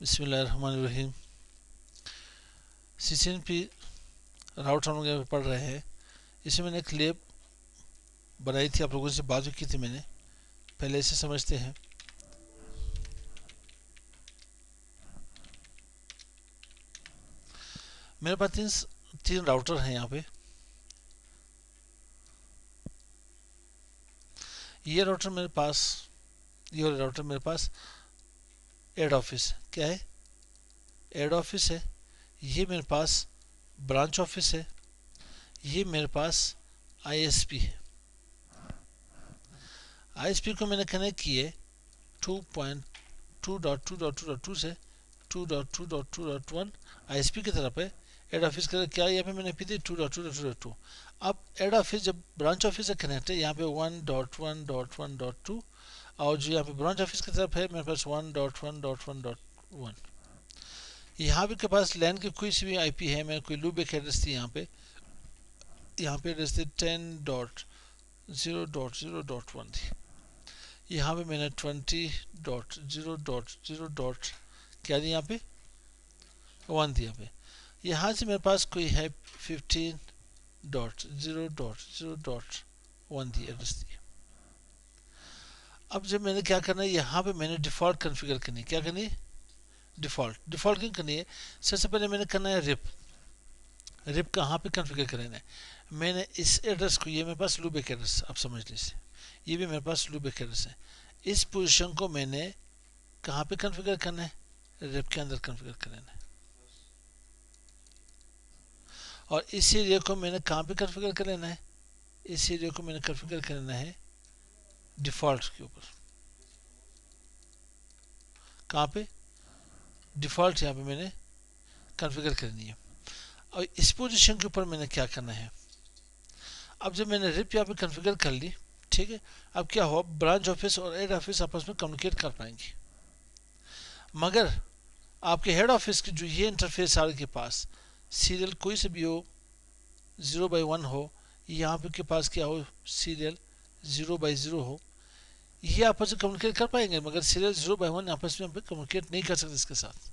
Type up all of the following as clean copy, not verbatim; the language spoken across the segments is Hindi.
बिस्मिल्लाहिर्रहमानिर्रहीम। CCNP राउटर हम लोग पढ़ रहे हैं। इसमें मैंने एक लैब बनाई थी, आप लोगों से बात भी की थी मैंने। पहले इसे समझते हैं। मेरे पास तीन राउटर हैं यहाँ पे। ये राउटर मेरे पास एड ऑफिस क्या है, एड ऑफिस है। ये मेरे पास ब्रांच ऑफिस है। ये मेरे पास ISP है। ISP को मैंने कनेक्ट किए 2.2.2.2.2 से 2.2.2.1 ISP की तरफ है। एड ऑफिस का क्या, यहाँ पे मैंने पी दी 2.2.2.2। अब एड ऑफिस जब ब्रांच ऑफिस से कनेक्ट है, यहाँ पे 1.1.1.2 और जो यहाँ पे ब्रांच ऑफिस की तरफ है मेरे पास 1.1.1.1। यहाँ पे के पास लैन की कोई सी भी IP है, मेरे कोई लूप एक एड्रेस थी यहाँ पे एड्रेस थी 10.0.0.1 थी। यहाँ पे मैंने 20.0.0. क्या दी, यहाँ पे 1 थी। यहाँ पे यहाँ से मेरे पास कोई है 15.0.0.1 दी एड्रेस थी। अब जब मैंने क्या करना है, यहाँ पे मैंने डिफ़ॉल्ट कॉन्फ़िगर करनी है। क्या करनी है? डिफ़ॉल्ट क्यों करनी है? सबसे पहले मैंने करना है रिप कहाँ पे कॉन्फ़िगर करना है। मैंने इस एड्रेस को, ये मेरे पास लूप एक एड्रेस, आप समझ लीजिए ये भी मेरे पास लूप एक एड्रेस है। इस पोजीशन को मैंने कहाँ पे कॉन्फ़िगर करना है? रिप के अंदर कॉन्फ़िगर करना है। और इस एरिया को मैंने कहाँ पे कॉन्फ़िगर कर लेना है? इस एरिया को मैंने कॉन्फ़िगर करना है डिफ़ॉल्ट के ऊपर। कहाँ पे? डिफ़ॉल्ट यहाँ पे मैंने कॉन्फ़िगर करनी है। और इस पोजीशन के ऊपर मैंने क्या करना है, अब जब मैंने रिप यहाँ पे कॉन्फ़िगर कर ली, ठीक है। अब क्या हुआ, ब्रांच ऑफिस और हेड ऑफिस आपस में कम्युनिकेट कर पाएंगे। मगर आपके हेड ऑफिस की जो ये इंटरफेस आ के पास सीरियल कोई से भी हो, 0/1 हो, यहाँ पे के पास क्या हो, सीरियल 0/0 हो, ये आपस में कम्युनिकेट कर पाएंगे। मगर सीरियल 0/1 आपस में कम्युनिकेट नहीं कर सकते इसके साथ।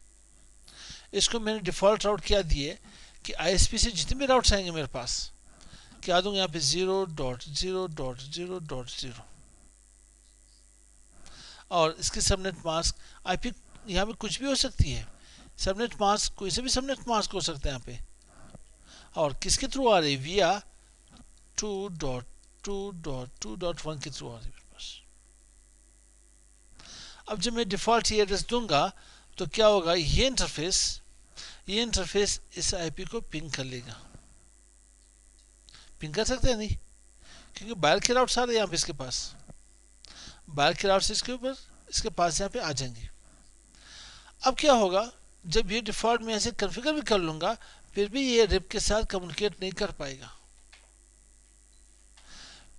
इसको मैंने डिफ़ॉल्ट राउट क्या दिए कि ISP से जितने भी राउट्स आएंगे मेरे पास, क्या दूंगा यहाँ पे 0.0.0.0 और इसकी सबनेट मास्क IP यहाँ पे कुछ भी हो सकती है। सबनेट मास्क कोई से भी सबनेट मास्क हो सकता है यहाँ पे। और किसके थ्रू आ रही है? विया 2.2.2.1 के थ्रू आ रही है मेरे पास। अब जब मैं डिफ़ॉल्ट ये एड्रेस दूंगा तो क्या होगा, ये इंटरफेस इस IP को पिंग कर लेगा। पिंग कर सकते हैं नहीं, क्योंकि बाहर के राउट्स आ रहे हैं यहाँ पे इसके पास। बाहर के राउट्स इसके पास यहाँ पे आ जाएंगे। अब क्या होगा, जब ये डिफ़ॉल्ट में ऐसे कॉन्फ़िगर भी कर लूँगा, फिर भी ये रिप के साथ कम्युनिकेट नहीं कर पाएगा।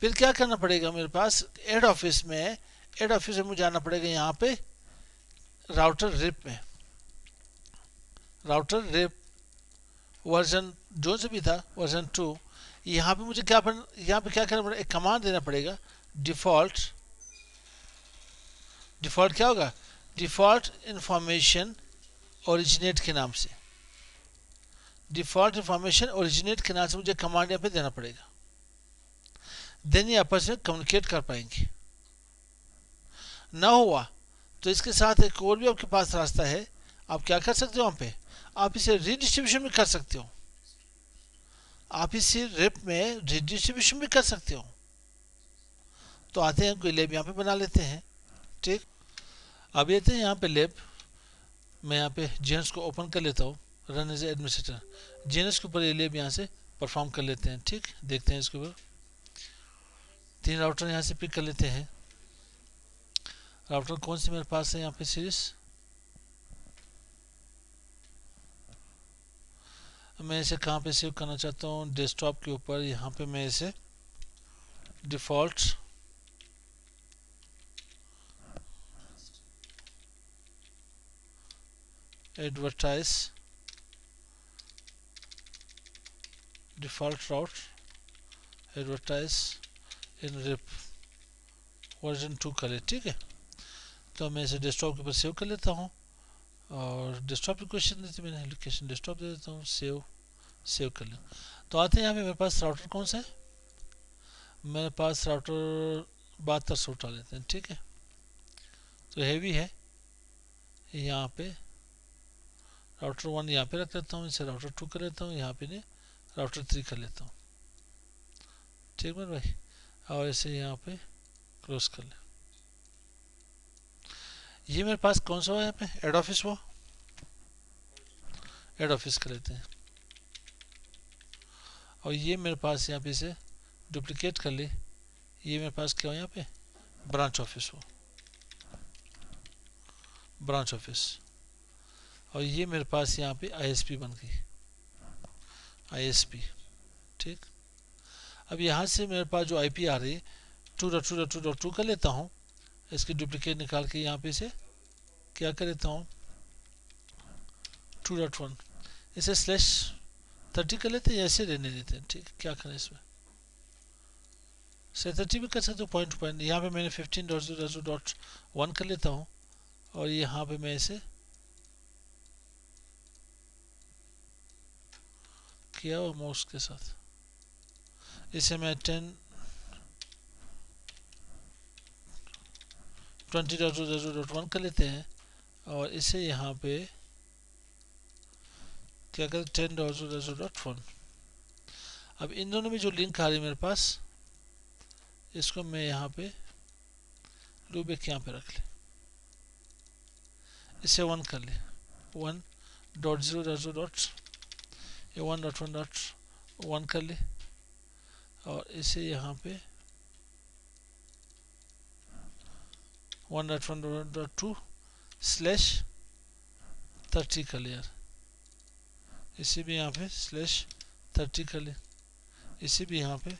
फिर क्या करना पड़ेगा, मेरे पास एड ऑफिस में मुझे जाना पड़ेगा यहाँ पे राउटर रिप वर्जन जो से भी था, वर्जन 2। यहाँ पे मुझे क्या करना पड़ेगा, एक कमांड देना पड़ेगा डिफ़ॉल्ट क्या होगा, डिफ़ॉल्ट इंफॉर्मेशन ओरिजिनेट के नाम से। डिफ़ॉल्ट इंफॉर्मेशन ओरिजिनेट के नाम से मुझे कमांड यहाँ पे देना पड़ेगा। देन ये आपस में कम्युनिकेट कर पाएंगे। ना हुआ तो इसके साथ एक और भी आपके पास रास्ता है। आप क्या कर सकते हो, वहाँ पे आप इसे रीडिस्ट्रीब्यूशन भी कर सकते हो। आप इसे रिप में रीडिस्ट्रीब्यूशन भी कर सकते हो। तो आते हैं, कोई लैब यहाँ पे बना लेते हैं, ठीक। अब ये थे यहाँ पे लैब, मैं यहाँ पे जीएनएस को ओपन कर लेता हूँ, रन एज एडमिनिस्ट्रेटर। जीएनएस के ऊपर ये लैब यहाँ से परफॉर्म कर लेते हैं, ठीक। देखते हैं इसके ऊपर 3 राउटर यहाँ से पिक कर लेते हैं। राउटर कौन से मेरे पास है यहाँ पे सीरीज, मैं इसे कहाँ पे सेव करना चाहता हूँ, डेस्कटॉप के ऊपर। यहाँ पे मैं इसे डिफ़ॉल्ट एडवर्टाइज डिफ़ॉल्ट राउट एडवर्टाइज इन रिप वर्जन 2 कर ले, ठीक है। तो मैं इसे डेस्कटॉप के ऊपर सेव कर लेता हूँ और डेस्कटॉप लोकेशन दी थी मैंने, लोकेशन डेस्कटॉप दे देता हूँ, सेव कर लें। तो आते हैं यहाँ पे मेरे पास राउटर कौन सा है, मेरे पास राउटर 7200 उठा लेते हैं, ठीक है। तो हैवी है, यहाँ पे राउटर 1 यहाँ पे रख लेता हूँ, इसे राउटर 2 कर लेता हूँ, यहाँ पे नहीं राउटर 3 कर लेता हूँ, ठीक है भाई। और इसे यहाँ पे क्लोज कर ले। ये मेरे पास कौन सा है यहाँ पे, हेड ऑफिस, वो हेड ऑफिस कर लेते हैं। और ये मेरे पास यहाँ पे इसे डुप्लीकेट कर ले, ये मेरे पास क्या हो यहाँ पे, ब्रांच ऑफिस, हो ब्रांच ऑफिस। और ये मेरे पास यहाँ पे आईएसपी बन गई, आईएसपी, ठीक। अब यहाँ से मेरे पास जो आईपी आ रही है 2.2.2.2 कर लेता हूँ, इसकी डुप्लीकेट निकाल के यहाँ पे से क्या कर लेता हूँ 2.1, इसे /30 कर लेते हैं या ऐसे रहने देते हैं, ठीक। क्या करें इसमें, से 30 भी कर सकते हो, पॉइंट टू पॉइंट। यहाँ पे मैंने 15.0.1 कर लेता हूँ, और यहाँ पे मैं इसे किया हुआ माउस के साथ, इसे मैं 20.0.1 कर लेते हैं, और इसे यहाँ पे क्या करें 10.0.1। अब इन दोनों में जो लिंक आ रही है मेरे पास, इसको मैं यहाँ पे लूबेक यहाँ पे रख ले, इसे 1 कर ले, 1.0.1.1 कर ले, और इसे यहाँ पे 1.1.2/30 कर ले यार, इसे भी यहाँ पे /30 कर ले, इसे भी यहाँ पे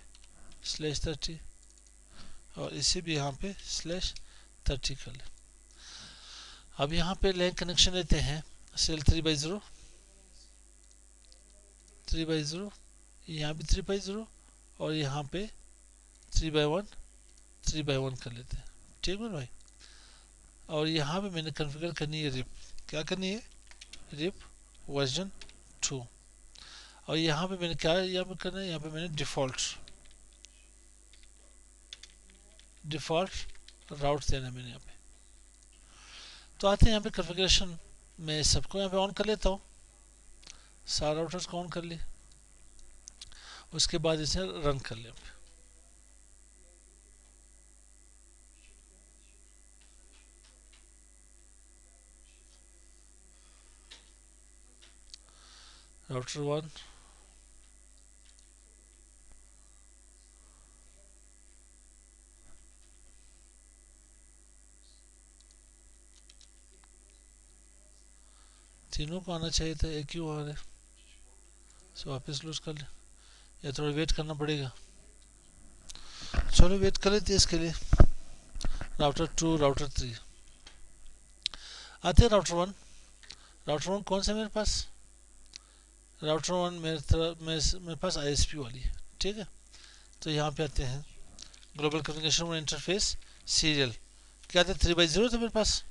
/30, और इसे भी यहाँ पे /30 कर ले। अब यहाँ पे लैन कनेक्शन लेते हैं, सेल 3/0, 3/0, यहाँ भी 3/0, और यहाँ पे 3/1 कर लेते हैं, ठीक है भाई। और यहाँ पे मैंने कॉन्फ़िगर करनी है रिप, क्या करनी है, रिप वर्जन 2। और यहाँ पे मैंने क्या यहाँ पे करना है, यहाँ पे मैंने डिफ़ॉल्ट राउट देना है मैंने यहाँ पे। तो आते हैं यहाँ पे कॉन्फ़िगरेशन, मैं सबको यहाँ पे ऑन कर लेता हूँ, सारे राउटर्स को ऑन कर ले, उसके बाद इसे रन कर ले। राउटर 1, तीनों को आना चाहिए था, एक क्यों आ रहा है, सो वापस लूज कर ले, या थोड़ा वेट करना पड़ेगा। चलो वेट कर लेते इसके लिए। राउटर 2, राउटर 3 आते हैं। राउटर 1 कौन सा है मेरे पास, राउटर 1 मेरे पास आईएसपी वाली है, ठीक है। तो यहाँ पे आते हैं, ग्लोबल कम्युनिकेशन इंटरफेस सीरियल क्या था, 3/0 था मेरे पास,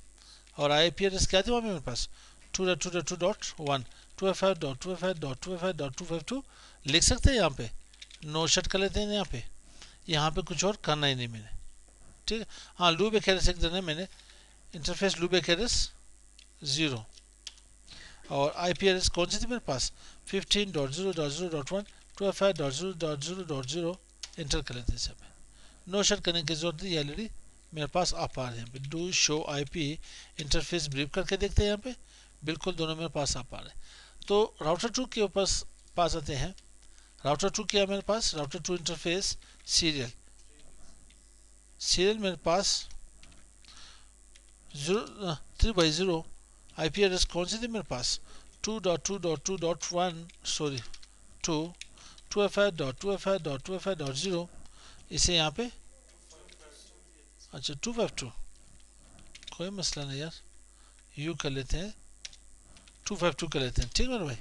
और आईपी एड्रेस क्या थे वहाँ पे मेरे पास 2.2.2.1, 2FI.2FI.2FI.252 लिख सकते हैं यहाँ पे, नो शट कर लेते हैं यहाँ पे कुछ और करना ही नहीं मैंने, ठीक है। हाँ, लूप एक एड्रेस लिख देना है मैंने, इंटरफेस लूप एक एड्रेस 0, और आईपी एड्रेस कौन सी थी मेरे पास 15.0.0.1, 2FI.0.0.0 एंटर कर लेते हैं यहाँ पे, नो शट करने की जरूरत नहीं, ऑलरेडी मेरे पास आप आ रहे हैं यहाँ पे। Do show IP interface brief करके देखते हैं यहाँ पे, बिल्कुल दोनों मेरे पास आप आ रहे हैं। तो राउटर 2 के ऊपर पास आते हैं, राउटर 2 क्या है मेरे पास, राउटर 2 इंटरफेस सीरियल मेरे पास 3/0, आईपी एड्रेस कौन सी थी मेरे पास 2.2.2.1, सॉरी 2FI.2FI.2FI.0, इसे यहाँ पे अच्छा 252, कोई मसला नहीं यार, यू कर लेते हैं 252 कर लेते हैं, ठीक है भाई।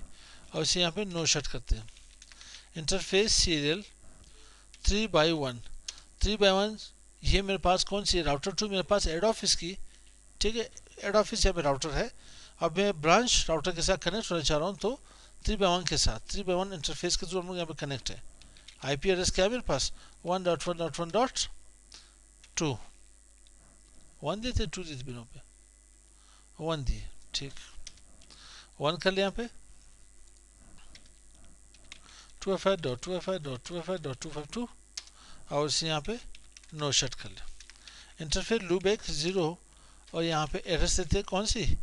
और इसे यहाँ पे नो शट करते हैं, इंटरफेस सीरियल 3/1 ये मेरे पास कौन सी है, राउटर 2 मेरे पास एड ऑफिस की, ठीक है, एड ऑफिस यहाँ पे राउटर है, अब मैं ब्रांच राउटर के साथ कनेक्ट होना चाह रहा हूँ, तो 3x1 के साथ 3x1 इंटरफेस के थ्रू हम लोग यहाँ पे कनेक्ट है। आईपी एड्रेस क्या है मेरे पास 1.1.1.2 1 देते 2 देते बिलों पे 1 दिए, ठीक 1 कर लिया यहाँ पे 2FI.2FI.2FI.252 और इसे यहाँ पे नो शट कर लिया। इंटरफेस लूप एक 0 और यहाँ पे एड्रेस देते हैं कौन सी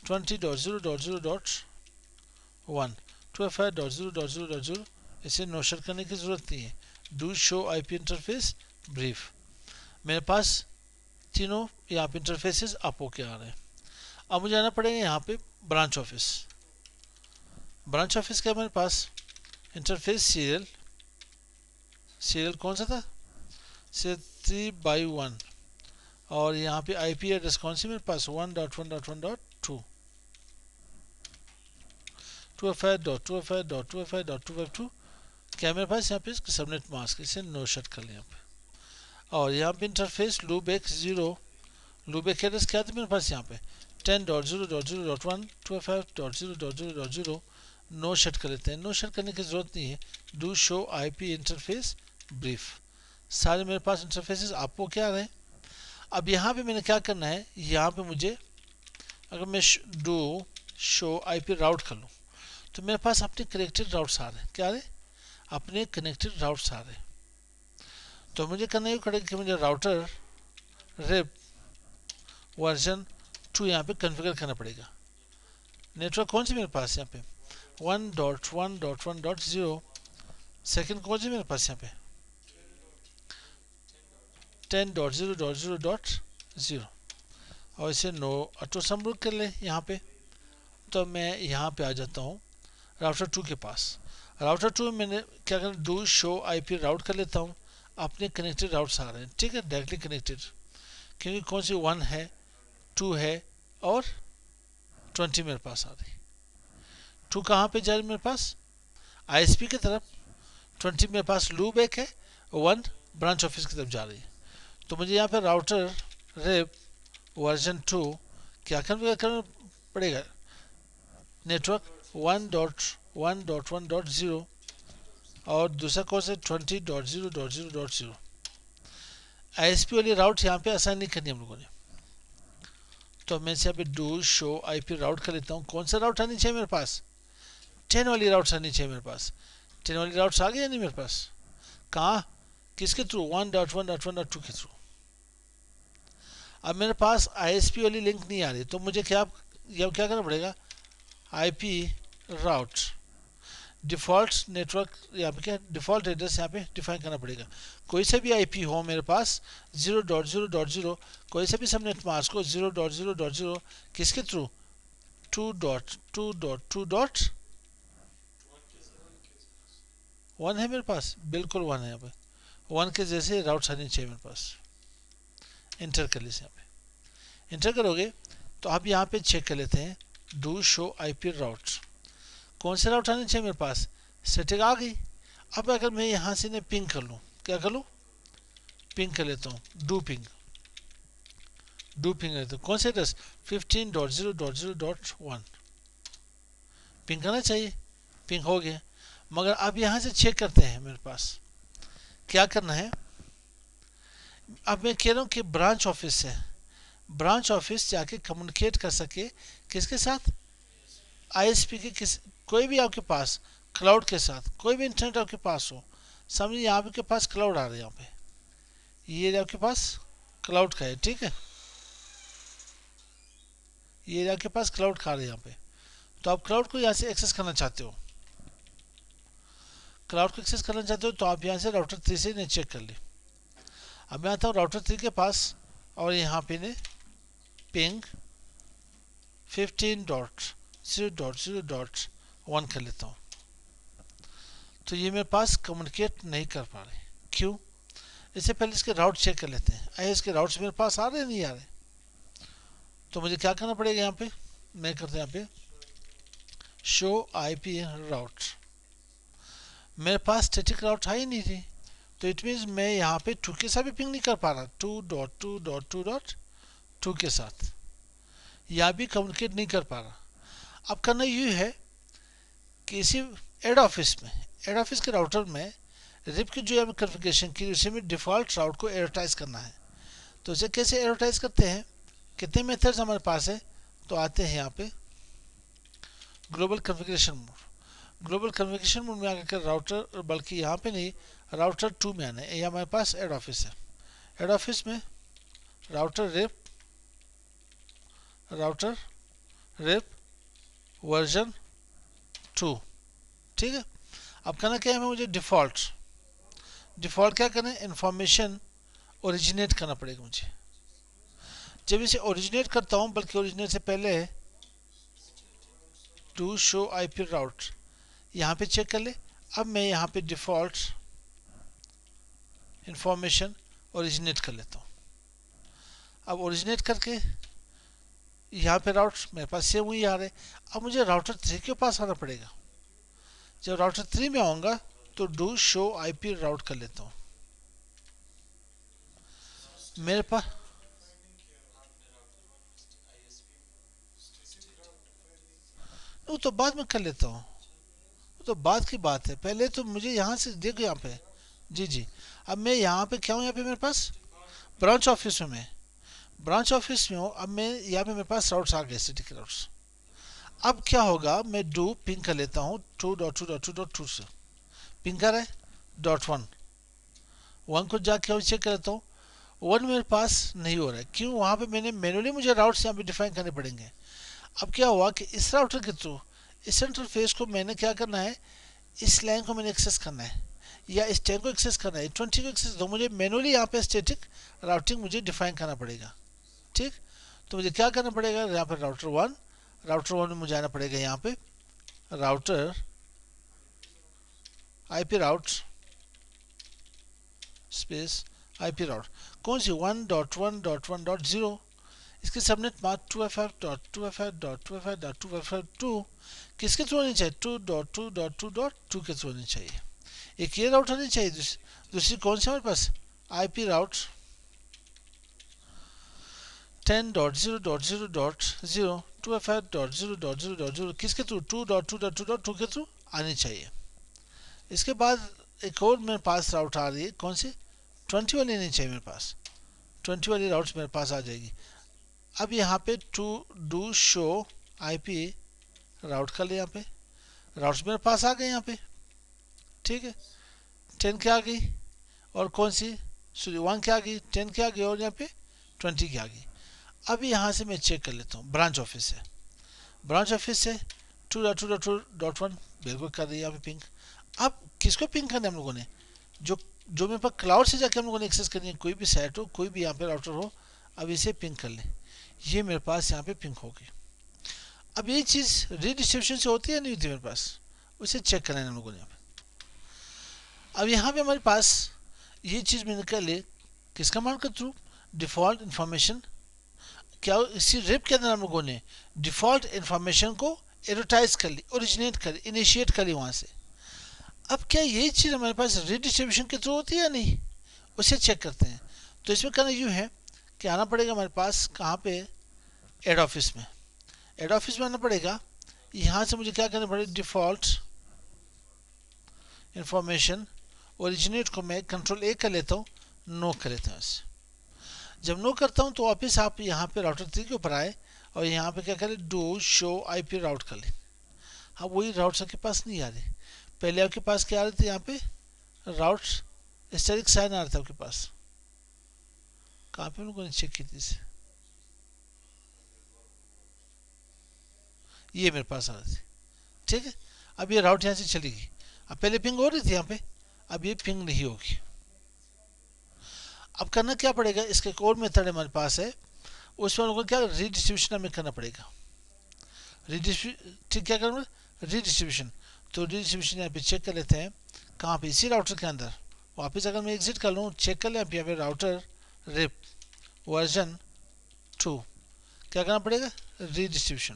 20.0.0.1 2FI.0.0.0 इसे नो शट करने की ज़रूरत नहीं है। Do show IP interface brief. मेरे पास तीनों यहाँ पे इंटरफेसेस अप होके आ रहे हैं। अब मुझे आना पड़ेगा यहाँ पे ब्रांच ऑफिस। ब्रांच ऑफिस का मेरे पास इंटरफेस सीरियल कौन सा था 3x1 और यहाँ पे आईपी एड्रेस कौन सी मेरे पास 1.1.1.2 2FI.2FI.2FI.252 क्या मेरे पास यहाँ पे सबनेट मास्क, इसे नो शट कर लिया यहाँ पे। और यहाँ पे इंटरफेस लूप एक 0 लूप एक एड्रेस क्या था मेरे पास यहाँ पे 10.0.0.1 2FI.0.0.0 नो शट कर लेते हैं। नो शट करने की ज़रूरत नहीं है। Do show IP interface brief. सारे मेरे पास इंटरफेसेस आपको क्या आ रहे हैं। अब यहाँ पे मैंने क्या करना है, यहाँ पे मुझे अगर मैं डू शो आईपी राउट कर लूँ तो मेरे पास अपने कनेक्टेड राउट्स आ रहे हैं। क्या आ रहे अपने कनेक्टेड राउट्स आ रहे हैं। तो मुझे करना ये पड़ेगा कि मुझे राउटर रेप वर्जन 2 यहाँ पे कॉन्फ़िगर करना पड़ेगा। नेटवर्क कौन सी मेरे पास यहाँ पे 1.1.1.0 सेकेंड कौन सी मेरे पास यहाँ पे 10.0.0.0 और इसे नो ऑटो समरूट कर ले यहाँ पे। तो मैं यहाँ पे आ जाता हूँ राउटर 2 के पास। राउटर 2 में मैंने क्या करना डू शो आईपी राउट कर लेता हूँ। अपने कनेक्टेड राउट्स आ रहे हैं, ठीक है डायरेक्टली कनेक्टेड, क्योंकि कौन सी 1 है 2 है और 20 मेरे पास आ रही। 2 कहाँ पे जा रही मेरे पास आईएसपी की तरफ, 20 मेरे पास लूप एक है, 1 ब्रांच ऑफिस की तरफ जा रही है। तो मुझे यहाँ पे राउटर रेप वर्जन 2 क्या करना पड़ेगा नेटवर्क 1.1.1.0 और दूसरा कौन सा 20.0.0.0 आईएसपी वाली राउट यहाँ पे असाइन नहीं करनी हम लोगों ने। तो मैं यहाँ पे डू शो आईपी राउट कर लेता हूँ। कौन सा राउट आनी चाहिए मेरे पास 10 वाली राउट्स आनी चाहिए मेरे पास। 10 वाली राउट्स आ गई या नहीं मेरे पास, कहाँ किसके थ्रू 1.1.1.2 के थ्रू। अब मेरे पास आईएसपी वाली लिंक नहीं आ रही, तो मुझे क्या करना पड़ेगा आईपी राउट डिफ़ॉल्ट नेटवर्क यहाँ पे क्या डिफ़ॉल्ट एड्रेस यहाँ पे डिफाइन करना पड़ेगा। कोई सा भी आईपी हो मेरे पास 0.0.0 कोई सा भी सबनेट मास्क को 0.0.0 किसके थ्रू 2.2.2.1 है मेरे पास, बिल्कुल 1 है यहाँ पे 1 के जैसे राउट्स आने चाहिए मेरे पास। इंटर कर लीजिए यहाँ पे, इंटर करोगे तो आप यहाँ पे चेक कर लेते हैं डू शो आईपी राउट कौन से राउट आने चाहिए मेरे पास। सेटिंग आ गई। अब अगर मैं यहाँ से इन्हें पिंग कर लूँ, क्या कर लूँ पिंग कर लेता हूँ डू पिंग लेता हूँ। कौन से एड्रेस 15.0.0.1 पिंग करना चाहिए, पिंग हो गया। मगर अब यहाँ से चेक करते हैं मेरे पास क्या करना है। अब मैं कह रहा हूँ कि ब्रांच ऑफिस से ब्रांच ऑफिस जाके कम्युनिकेट कर सके किसके साथ आईएसपी के कोई भी आपके पास क्लाउड के साथ, कोई भी इंटरनेट आपके पास हो। समझिए यहाँ पे के पास क्लाउड आ रहा है, यहाँ पे ये आपके पास क्लाउड का है, ठीक है ये आपके पास क्लाउड का आ रहा है यहाँ पे। तो आप क्लाउड को यहाँ से एक्सेस करना चाहते हो, क्लाउड को एक्सेस करना चाहते हो तो आप यहाँ से राउटर 3 से इन्हें चेक कर ले। अब मैं आता हूँ राउटर 3 के पास और यहाँ पे ने पिंग 15.0.0.1 कर लेता हूँ। तो ये मेरे पास कम्युनिकेट नहीं कर पा रहे, क्यों। इससे पहले इसके राउट चेक कर लेते हैं, आए इसके राउट्स मेरे पास आ रहे नहीं आ रहे। तो मुझे क्या करना पड़ेगा यहाँ पे, मैं करता हूँ यहाँ पे शो आईपी राउट। मेरे पास स्टैटिक राउट है ही नहीं थी, तो इट मीन्स मैं यहाँ पे 2 के साथ भी पिंग नहीं कर पा रहा, 2.2.2.2 के साथ यहाँ भी कम्युनिकेट नहीं कर पा रहा। अब करना यूँ है कि इसी एड ऑफिस के राउटर में रिप की जो हमें कॉन्फ़िगरेशन की उसी में डिफ़ॉल्ट राउट को एडवर्टाइज करना है। तो इसे कैसे एडवर्टाइज करते हैं, कितने मेथड्स हमारे पास है, तो आते हैं यहाँ पे ग्लोबल कॉन्फ़िगरेशन मोड में आकर राउटर, बल्कि यहाँ पे नहीं, राउटर 2 में आना है। ये हमारे पास एड ऑफिस है। एड ऑफिस में राउटर रिप वर्जन 2, ठीक है। अब करना क्या है, मुझे डिफ़ॉल्ट क्या करना है, इंफॉर्मेशन ओरिजिनेट करना पड़ेगा मुझे। जब इसे ओरिजिनेट करता हूँ, बल्कि ओरिजिनेट से पहले टू शो आईपी राउट यहाँ पे चेक कर ले। अब मैं यहाँ पे डिफ़ॉल्ट इंफॉर्मेशन ओरिजिनेट कर लेता हूँ। अब ओरिजिनेट करके यहाँ पे राउट मेरे पास सेम वही आ रहे हैं। अब मुझे राउटर 3 के पास आना पड़ेगा। जब राउटर 3 में आऊँगा तो डू शो आईपी राउट कर लेता हूँ। मेरे पास वो तो बाद में कर लेता हूँ, वो तो बाद की बात है। पहले तो मुझे यहाँ से देखो, यहाँ पे जी। अब मैं यहाँ पे क्या हूँ, यहाँ पे मेरे पास ब्रांच ऑफिस में हूँ। अब मैं यहाँ पे मेरे पास राउट्स आ गए, स्टैटिक राउट्स। अब क्या होगा, मैं डू पिंग कर लेता हूँ 2.2.2.2 से। पिंग कर है .1 को जाके चेक कर लेता हूँ। 1 मेरे पास नहीं हो रहा है, क्यों? वहाँ पे मैंने मैनुअली मुझे राउट्स यहाँ पे डिफाइन करने पड़ेंगे। अब क्या हुआ कि इस राउटर के थ्रू इस सेंट्रल फेस को मैंने क्या करना है, इस लाइन को मैंने एक्सेस करना है, या इस 10 को एक्सेस करना है, 20 को एक्सेस, तो मुझे मैनुअली यहाँ पे स्टैटिक राउटिंग मुझे डिफाइन करना पड़ेगा, ठीक। तो मुझे क्या करना पड़ेगा, यहाँ पर राउटर 1 में मुझे आना पड़ेगा, यहाँ पे router IP route space IP route, कौन सी 1.1.1.0, इसकी सबनेट मार्क 2FF.2FF.2FF.2FF2 किसके थ्रू होनी चाहिए, 2.2.2.2 के थ्रू होनी चाहिए। एक ये राउट होनी चाहिए, दूसरी कौन सी हमारे पास, आईपी राउट 10.0.0.0 2FF.0.0.0 किसके थ्रू, 2.2.2.2 के थ्रू आनी चाहिए। इसके बाद एक और मेरे पास राउट आ रही है, कौन सी, 20 वाली नहीं चाहिए मेरे पास, 20 वाली राउट्स मेरे पास आ जाएगी। अब यहाँ पे to do show IP route कर ले, यहाँ पे राउट्स मेरे पास आ गए यहाँ पे, ठीक है। 10 क्या आ गई, और कौन सी, 1 क्या आ गई, 10 क्या आ गई, और यहाँ पे 20 क्या आ गई। अब यहाँ से मैं चेक कर लेता हूँ, ब्रांच ऑफिस से 2.2.2.1 बिल्कुल कर रही है यहाँ पे पिंग। अब किसको पिंग करना है हम लोगों ने, जो मेरे पास क्लाउड से जाके हम लोगों ने एक्सेस करनी है, कोई भी साइट हो, कोई भी यहाँ पे राउटर हो। अब इसे पिंग कर लें, ये मेरे पास यहाँ पे पिंग होगी। अब ये चीज़ रीडिस्ट्रीब्यूशन से होती है नहीं होती मेरे पास, उसे चेक करना है हम लोगों ने यहाँ पे। अब यहाँ पे हमारे पास ये चीज़ मैंने कर ले, किस कमांड के थ्रू, डिफ़ॉल्ट इन्फॉर्मेशन, क्या इसी रिप के अंदर हम लोगों ने डिफ़ॉल्ट इन्फॉर्मेशन को एडवर्टाइज कर ली, ओरिजिनेट कर ली, इनिशिएट कर ली वहाँ से। अब क्या ये चीज़ हमारे पास रीडिस्ट्रीब्यूशन के थ्रू होती है या नहीं, उसे चेक करते हैं। तो इसमें करना यूँ है कि आना पड़ेगा हमारे पास कहाँ पे, एड ऑफिस में आना पड़ेगा। यहाँ से मुझे क्या करना पड़ेगा, डिफ़ॉल्ट इंफॉर्मेशन ओरिजिनेट को मैं कंट्रोल A कर लेता हूँ, नो कर लेता हूँ इसे। जब नो करता हूँ तो वापस आप यहाँ पे राउटर 3 के ऊपर आए और यहाँ पे क्या करें, डू शो आईपी राउट कर लें। हाँ, वही राउट्स आपके पास नहीं आ रहे, पहले आपके पास क्या आ रहे थे, यहाँ पे राउट स्टैटिक साइन आ रहा था आपके पास, कहाँ पे लोगों ने चेक की थी इसे, ये मेरे पास आ रही थी, ठीक है। अब ये राउट यहाँ से चली गई, अब पहले पिंग हो रही थी यहाँ पे, अब ये पिंग नहीं होगी। अब करना क्या पड़ेगा, इसका एक और मेथड हमारे पास है, उसमें लोगों को क्या रीडिस्ट्रीब्यूशन हमें करना पड़ेगा। ठीक, क्या करना, रीडिस्ट्रीब्यूशन। तो रीडिस्ट्रीब्यूशन यहाँ पे चेक कर लेते हैं, कहाँ पे, इसी राउटर के अंदर। वापस अगर मैं एग्जिट कर लूँ, चेक कर लें, यहाँ पे राउटर रिप वर्जन 2, क्या करना पड़ेगा, रीडिस्ट्रीब्यूशन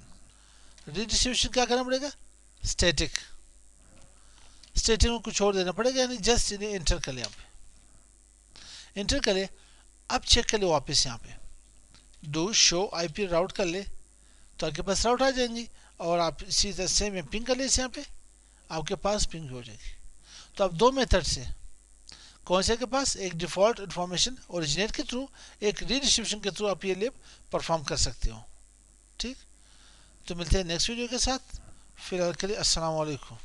क्या करना पड़ेगा, स्टैटिक को छोड़ देना पड़ेगा, यानी जस्ट इन्हें एंटर कर ले, यहाँ पे एंटर कर ले। अब चेक कर ले वापस यहाँ पे, डू शो आईपी राउट कर ले, तो आपके पास राउट आ जाएंगी। और आप इसी तरह से मैं पिंग कर लीजिए, यहाँ पे आपके पास पिंग हो जाएगी। तो अब दो मेथड से, कौन से के पास, एक डिफ़ॉल्ट इन्फॉर्मेशन ओरिजिनेट के थ्रू, एक रीडिस्ट्रीब्यूशन के थ्रू आप ये लिप परफॉर्म कर सकते हो। ठीक, तो मिलते हैं नेक्स्ट वीडियो के साथ। फिलहाल के लिए अस्सलाम वालेकुम।